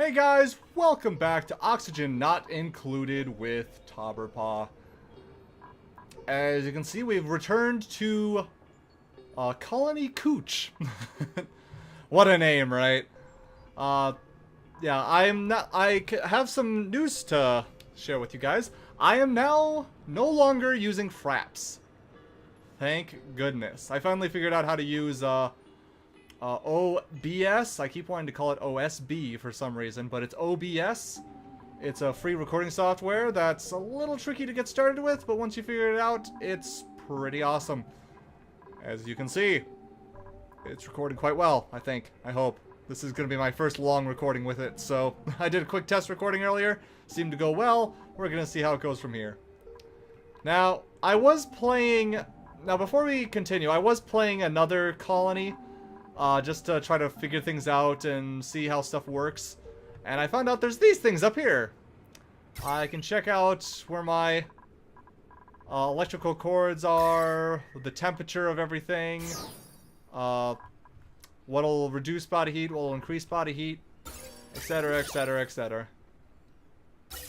Hey guys, welcome back to Oxygen Not Included with Tauberpa. As you can see, we've returned to Colony Cooch. What a name, right? Yeah, I have some news to share with you guys. I am now no longer using fraps. Thank goodness. I finally figured out how to use OBS. I keep wanting to call it OSB for some reason, but it's OBS. It's a free recording software that's a little tricky to get started with, but once you figure it out, it's pretty awesome. As you can see, it's recorded quite well, I think. I hope. This is going to be my first long recording with it, so I did a quick test recording earlier. Seemed to go well. We're going to see how it goes from here. Now, I was playing... Now, before we continue, I was playing another colony, just to try to figure things out and see how stuff works. And I found out there's these things up here. I can check out where my electrical cords are, the temperature of everything, what'll reduce body heat, what'll increase body heat, etc., etc., etc.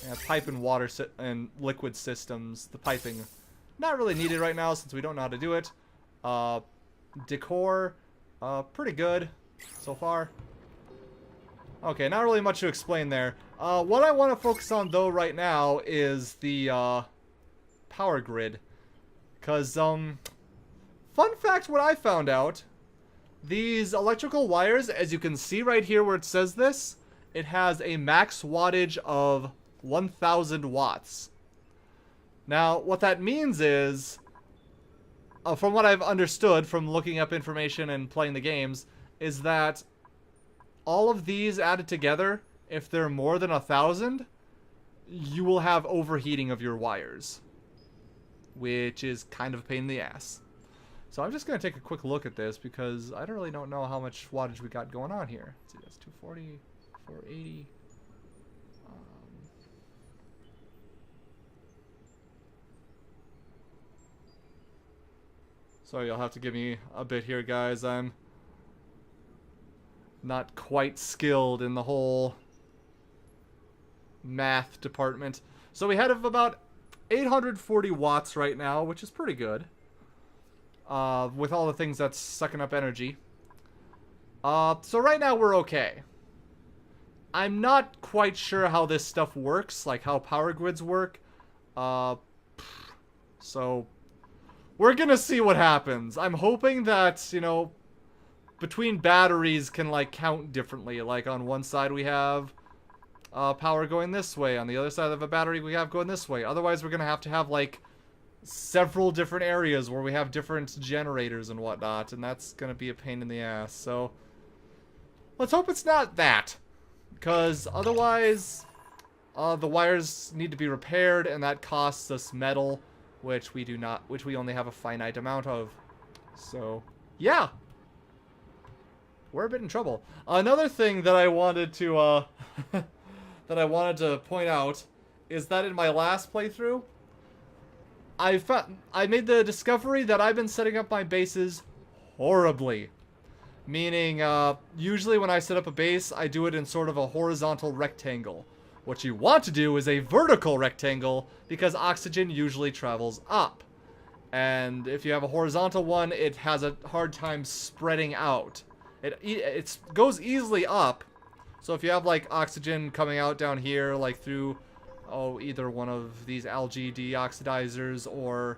Yeah, pipe and water and liquid systems. The piping, not really needed right now since we don't know how to do it. Decor, pretty good so far. Okay, not really much to explain there. What I want to focus on though right now is the power grid. Because, fun fact, what I found out, these electrical wires, as you can see right here where it says this, it has a max wattage of 1000 watts. Now, what that means is, from what I've understood from looking up information and playing the games, is that all of these added together, if they're more than 1000, you will have overheating of your wires, which is kind of a pain in the ass. So I'm just going to take a quick look at this because I don't know how much wattage we got going on here. Let's see, that's 240, 480. So you'll have to give me a bit here, guys. I'm not quite skilled in the whole math department. So we have about 840 watts right now, which is pretty good. With all the things that's sucking up energy. So right now we're okay. I'm not quite sure how this stuff works, like how power grids work. So we're gonna see what happens. I'm hoping that, you know, between batteries can, like, count differently. Like, on one side we have power going this way. On the other side of a battery we have going this way. Otherwise we're gonna have to have, like, several different areas where we have different generators and whatnot. And that's gonna be a pain in the ass. So let's hope it's not that. Because otherwise the wires need to be repaired and that costs us metal. Which we do not, which we only have a finite amount of. So, yeah. We're a bit in trouble. Another thing that I wanted to, point out is that in my last playthrough, I made the discovery that I've been setting up my bases horribly. Meaning, usually when I set up a base, I do it in sort of a horizontal rectangle. What you want to do is a vertical rectangle, because oxygen usually travels up. And if you have a horizontal one, it has a hard time spreading out. It goes easily up. So if you have, like, oxygen coming out down here, like through, either one of these algae deoxidizers, or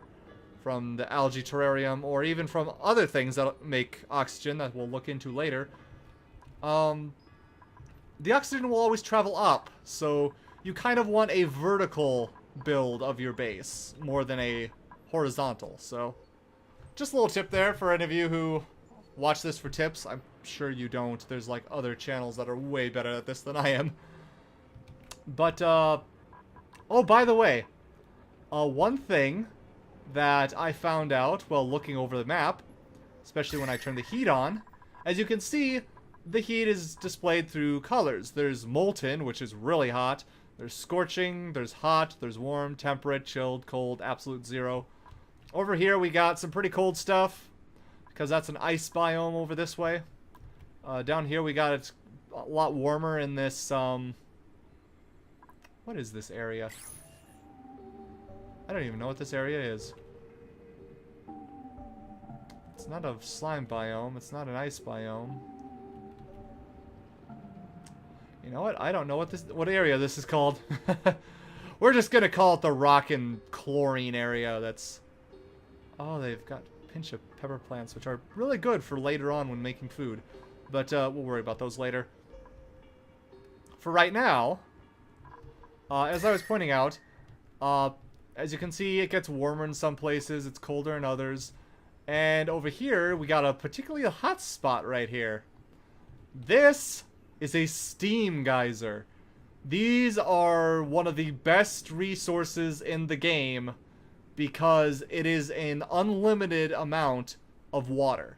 from the algae terrarium, or even from other things that make oxygen that we'll look into later, the oxygen will always travel up, so you kind of want a vertical build of your base more than a horizontal. So just a little tip there for any of you who watch this for tips. I'm sure you don't. There's like other channels that are way better at this than I am. But, oh, by the way, one thing that I found out while looking over the map, especially when I turn the heat on, as you can see, the heat is displayed through colors. There's molten, which is really hot. There's scorching, there's hot, there's warm, temperate, chilled, cold, absolute zero. Over here we got some pretty cold stuff, because that's an ice biome over this way. Down here we got a lot warmer in this, what is this area? I don't even know what this area is. It's not a slime biome. It's not an ice biome. You know what? I don't know what area this is called. We're just gonna call it the rock and chlorine area. That's... Oh, they've got a pinch of pepper plants, which are really good for later on when making food. But we'll worry about those later. For right now, as I was pointing out, as you can see, it gets warmer in some places, it's colder in others. And over here, we got a particularly hot spot right here. This is a steam geyser. These are one of the best resources in the game because it is an unlimited amount of water.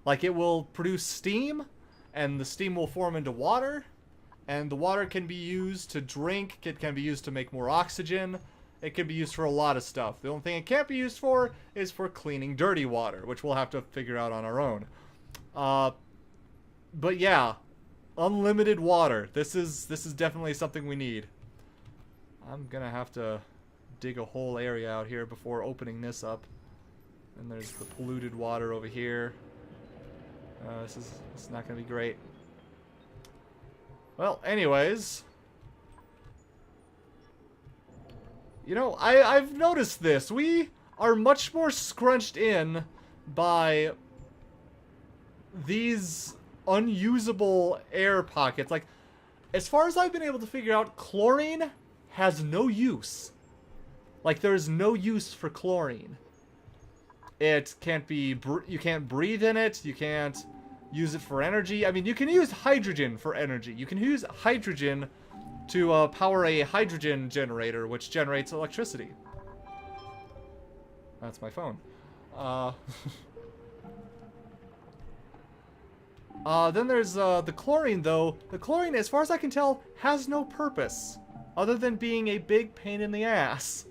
Like, it will produce steam, and the steam will form into water, and the water can be used to drink, it can be used to make more oxygen, it can be used for a lot of stuff. The only thing it can't be used for is for cleaning dirty water, which we'll have to figure out on our own. But yeah, unlimited water. This is definitely something we need. I'm gonna have to dig a whole area out here before opening this up. And there's the polluted water over here. This is not gonna be great. Well, anyways, you know, I've noticed this. We are much more scrunched in by these unusable air pockets. Like, as far as I've been able to figure out, chlorine has no use. Like, there's no use for chlorine. It can't be, you can't breathe in it, you can't use it for energy. I mean, you can use hydrogen for energy. You can use hydrogen to power a hydrogen generator, which generates electricity. That's my phone. Then there's the chlorine, though. The chlorine, as far as I can tell, has no purpose other than being a big pain in the ass.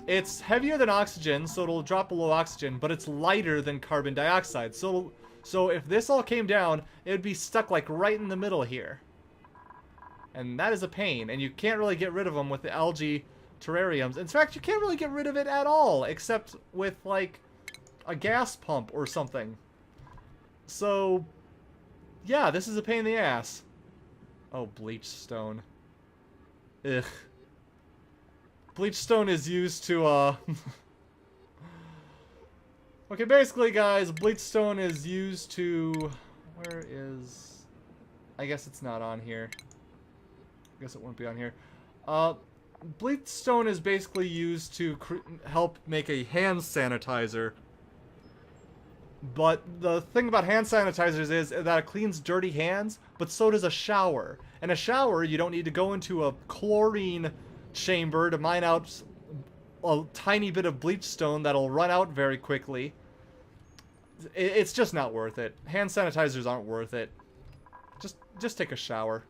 It's heavier than oxygen, so it'll drop below oxygen, but it's lighter than carbon dioxide. So if this all came down, it would be stuck like right in the middle here. And that is a pain, and you can't really get rid of them with the algae terrariums. In fact, you can't really get rid of it at all, except with, like, a gas pump or something. So, yeah, this is a pain in the ass. Oh, bleach stone. Ugh. Bleach stone is used to, Okay, basically, guys, bleach stone is used to... Where is... I guess it's not on here. I guess it won't be on here. Bleach stone is basically used to help make a hand sanitizer. But the thing about hand sanitizers is that it cleans dirty hands, but so does a shower. And a shower, you don't need to go into a chlorine chamber to mine out a tiny bit of bleach stone that'll run out very quickly. It's just not worth it. Hand sanitizers aren't worth it. Just take a shower.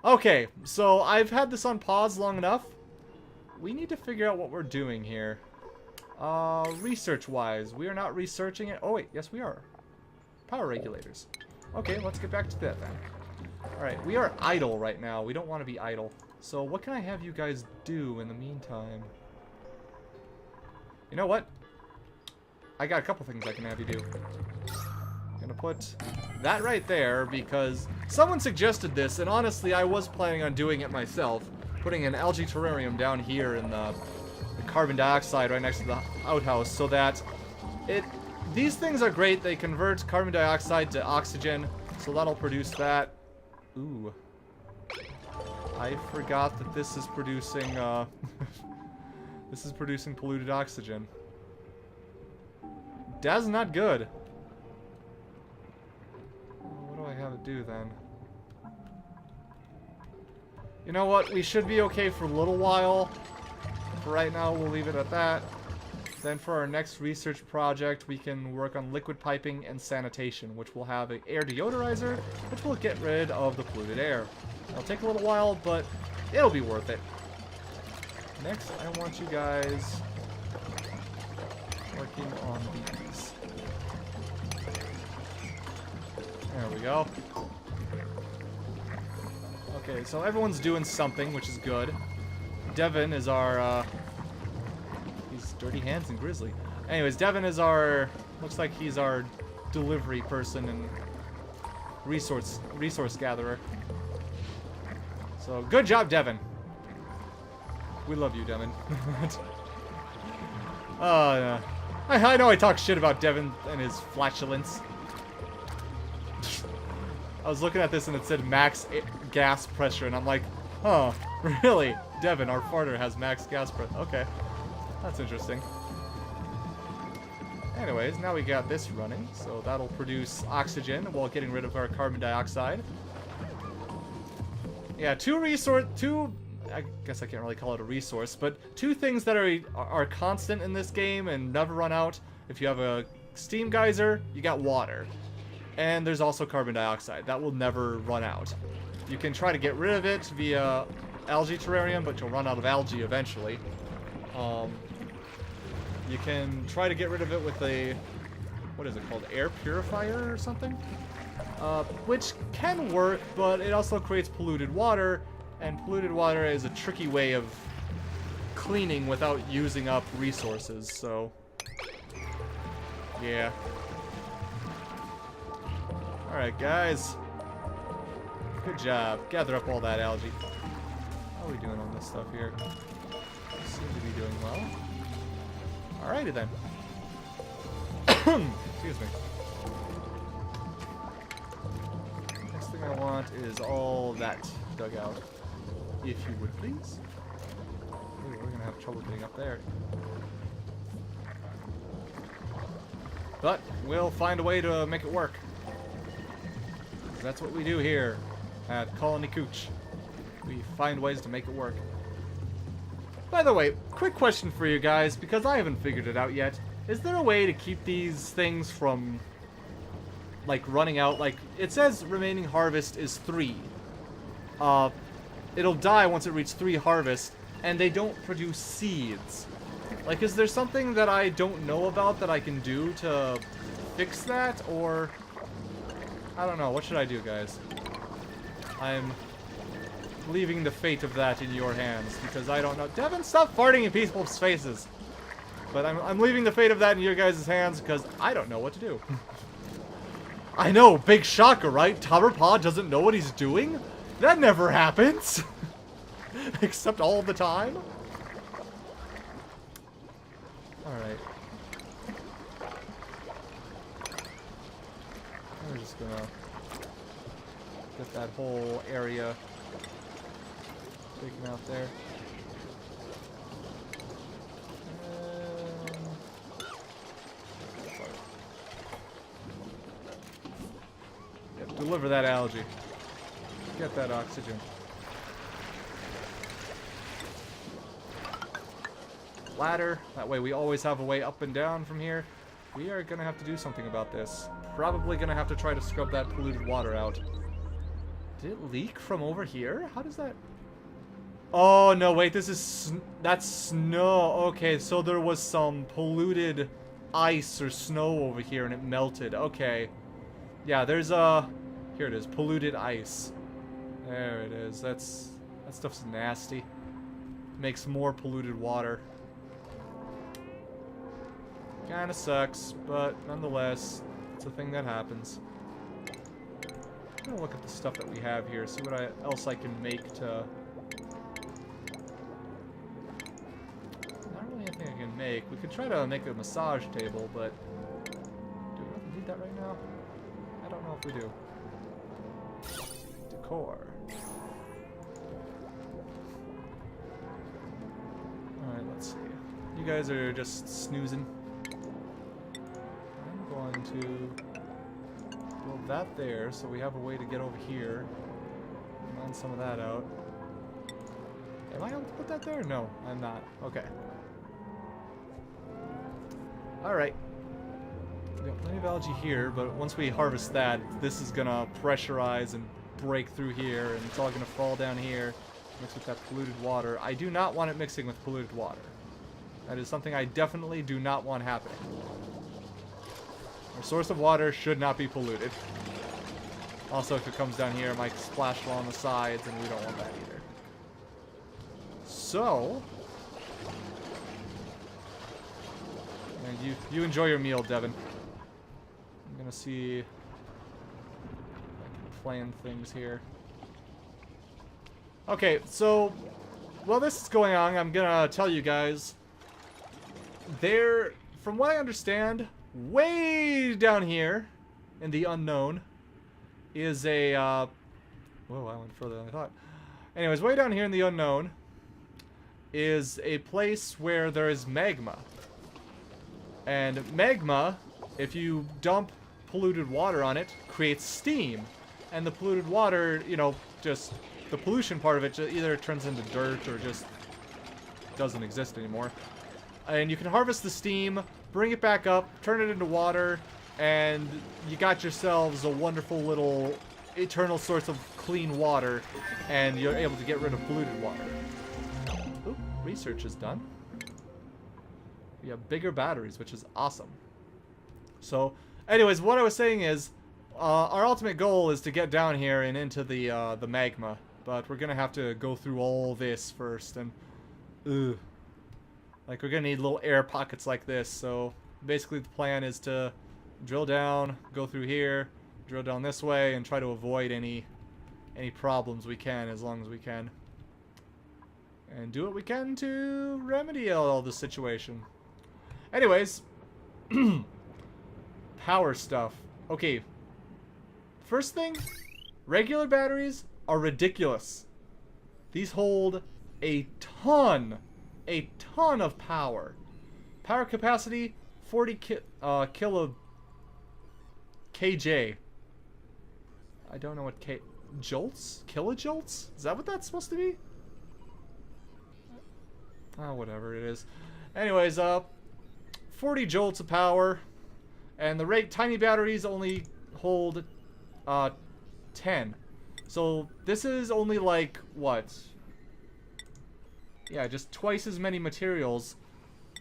Okay, so I've had this on pause long enough. We need to figure out what we're doing here. Research-wise, we are not researching it. Oh, wait, yes, we are. Power regulators. Okay, let's get back to that then. Alright, we are idle right now. We don't want to be idle. So what can I have you guys do in the meantime? You know what? I got a couple things I can have you do. I'm gonna put that right there because someone suggested this, and honestly, I was planning on doing it myself. Putting an algae terrarium down here in the carbon dioxide right next to the outhouse so that these things are great. They convert carbon dioxide to oxygen, so that'll produce that. Ooh. I forgot that this is producing, this is producing polluted oxygen. That's not good. What do I have to do then? You know what? We should be okay for a little while. For right now, we'll leave it at that. Then for our next research project, we can work on liquid piping and sanitation, which will have an air deodorizer, which will get rid of the polluted air. It'll take a little while, but it'll be worth it. Next, I want you guys working on these. There we go. Okay, so everyone's doing something, which is good. Devin is our, he's Dirty Hands and Grizzly. Anyways, Devin is our, looks like he's our delivery person and resource gatherer. So, good job, Devin. We love you, Devin. Yeah. I know I talk shit about Devin and his flatulence. I was looking at this and it said max gas pressure, and I'm like, huh, really? Devin, our farter, has max gas pressure. Okay, that's interesting. Anyways, now we got this running, so that'll produce oxygen while getting rid of our carbon dioxide. Yeah, two, I guess I can't really call it a resource, but two things that are constant in this game and never run out. If you have a steam geyser, you got water. And there's also carbon dioxide. That will never run out. You can try to get rid of it via algae terrarium, but you'll run out of algae eventually. You can try to get rid of it with a, what is it called, air purifier or something? Which can work, but it also creates polluted water, and polluted water is a tricky way of cleaning without using up resources, so yeah. Alright, guys. Good job. Gather up all that algae. How are we doing on this stuff here? Seem to be doing well. Alrighty then. Excuse me. Next thing I want is all that dug out. If you would please. Ooh, we're gonna have trouble getting up there. But we'll find a way to make it work. That's what we do here at Colony Cooch. We find ways to make it work. By the way, quick question for you guys, because I haven't figured it out yet. Is there a way to keep these things from, like, running out? Like, it says remaining harvest is 3. It'll die once it reaches 3 harvests, and they don't produce seeds. Like, is there something that I don't know about that I can do to fix that, or... I don't know. What should I do, guys? I'm leaving the fate of that in your hands, because I don't know. Devin, stop farting in people's faces! But I'm leaving the fate of that in your guys' hands, because I don't know what to do. I know, big shocker, right? Tauberpa doesn't know what he's doing? That never happens! Except all the time? Alright. We're just gonna get that whole area taken out there. Yep, deliver that algae. Get that oxygen. Ladder. That way we always have a way up and down from here. We are gonna have to do something about this. Probably gonna have to try to scrub that polluted water out. Did it leak from over here? How does that... Oh, no, wait, this is... That's snow. Okay, so there was some polluted ice or snow over here and it melted. Okay. Yeah, there's a... Here it is, polluted ice. There it is. That stuff's nasty. Makes more polluted water. Kinda sucks, but nonetheless, it's a thing that happens. I'm gonna look at the stuff that we have here, see what else I can make to... Not really anything I can make. We could try to make a massage table, but... Do we really need that right now? I don't know if we do. Decor. Alright, let's see. You guys are just snoozing. I'm going to build that there so we have a way to get over here. Line some of that out. Am I able to put that there? No, I'm not. Okay. Alright. We got plenty of algae here, but once we harvest that, this is gonna pressurize and break through here, and it's all gonna fall down here, mix with that polluted water. I do not want it mixing with polluted water. That is something I definitely do not want happening. Our source of water should not be polluted. Also, if it comes down here, it might splash along the sides, and we don't want that either. So... and you enjoy your meal, Devin. I'm gonna see if I can plan things here. Okay, so while this is going on, I'm gonna tell you guys. There, from what I understand, way down here in the unknown is a... whoa, I went further than I thought. Anyways, way down here in the unknown is a place where there is magma. And magma, if you dump polluted water on it, creates steam. And the polluted water, you know, just... the pollution part of it either turns into dirt or just doesn't exist anymore. And you can harvest the steam, bring it back up, turn it into water, and you got yourselves a wonderful little eternal source of clean water, and you're able to get rid of polluted water. Oop, research is done. We have bigger batteries, which is awesome. So, anyways, what I was saying is, our ultimate goal is to get down here and into the magma. But we're gonna have to go through all this first, and ugh. Like, we're gonna need little air pockets like this. So basically the plan is to drill down, go through here, drill down this way, and try to avoid any problems we can as long as we can. And do what we can to remedy all the situation. Anyways, power stuff. Okay, first thing, regular batteries are ridiculous. These hold a ton of power. Power capacity 40 kJ. I don't know what jolts? Kilojolts? Is that what that's supposed to be? Oh, whatever it is. Anyways, 40 jolts of power, and the tiny batteries only hold 10. So this is only like, what? Yeah, just twice as many materials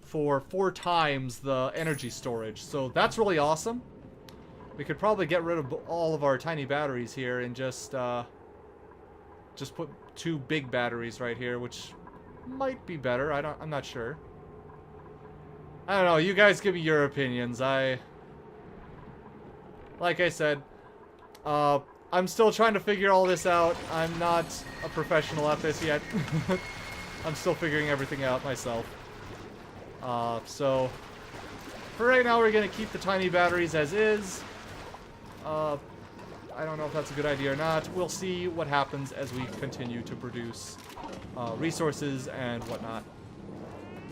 for 4 times the energy storage. So that's really awesome. We could probably get rid of all of our tiny batteries here and just put 2 big batteries right here, which might be better. I'm not sure. I don't know. You guys give me your opinions. Like I said, I'm still trying to figure all this out. I'm not a professional at this yet. I'm still figuring everything out myself. So, for right now, we're going to keep the tiny batteries as is. I don't know if that's a good idea or not. We'll see what happens as we continue to produce resources and whatnot.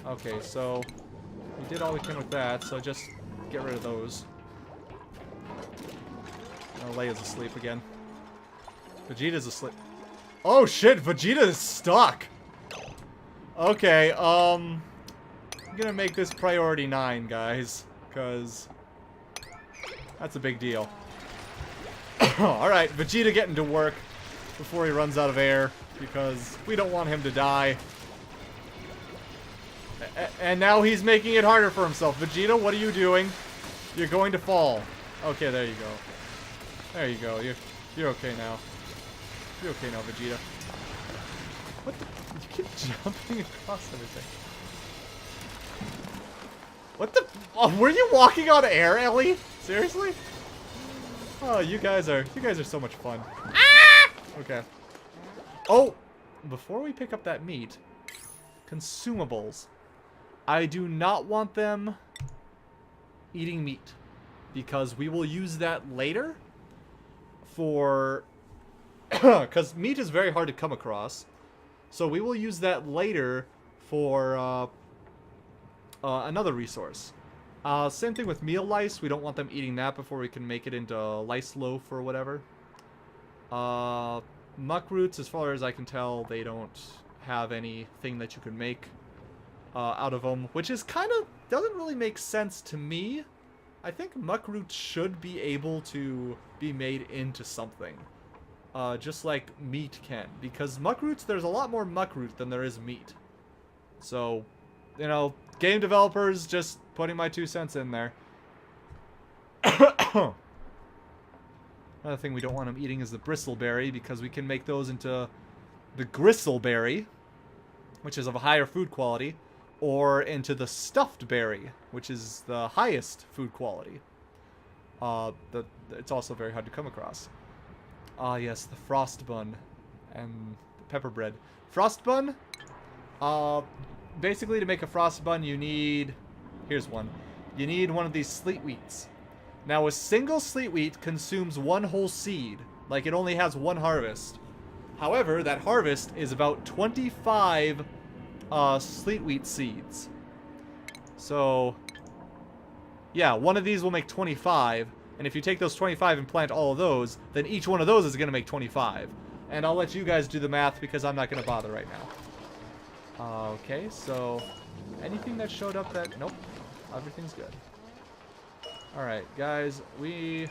Okay, so we did all we can with that, so just get rid of those. Leia's asleep again. Vegeta's asleep. Oh shit, Vegeta is stuck! Okay, I'm gonna make this priority 9, guys, because that's a big deal. Alright, Vegeta getting to work before he runs out of air, because we don't want him to die. And now he's making it harder for himself. Vegeta, what are you doing? You're going to fall. Okay, there you go. There you go. You're okay now. You're okay now, Vegeta. What the? You keep jumping across everything. What the? Oh, were you walking on air, Ellie? Seriously? Oh, you guys are so much fun. Ah! Okay. Oh, before we pick up that meat, consumables. I do not want them eating meat, because we will use that later for... because meat is very hard to come across. So we will use that later for another resource. Same thing with meal lice. We don't want them eating that before we can make it into lice loaf or whatever. Muck roots, as far as I can tell, they don't have anything that you can make out of them, which is kind of doesn't really make sense to me. I think muck roots should be able to be made into something, just like meat can, because muck roots, there's a lot more muck root than there is meat. So, you know, game developers, just putting my 2 cents in there. Another thing we don't want them eating is the bristleberry, because we can make those into the gristleberry, which is of a higher food quality, or into the stuffed berry, which is the highest food quality. It's also very hard to come across. Ah, yes, the frost bun and the pepper bread. Frost bun? Basically, to make a frost bun, you need... Here's one. You need one of these sleet wheats. Now, a single sleet wheat consumes one whole seed. Like, it only has one harvest. However, that harvest is about 25 sleet wheat seeds. So, yeah, one of these will make 25. And if you take those 25 and plant all of those, then each one of those is going to make 25. And I'll let you guys do the math because I'm not going to bother right now. Okay, so anything that showed up that... Nope, everything's good. Alright, guys, we...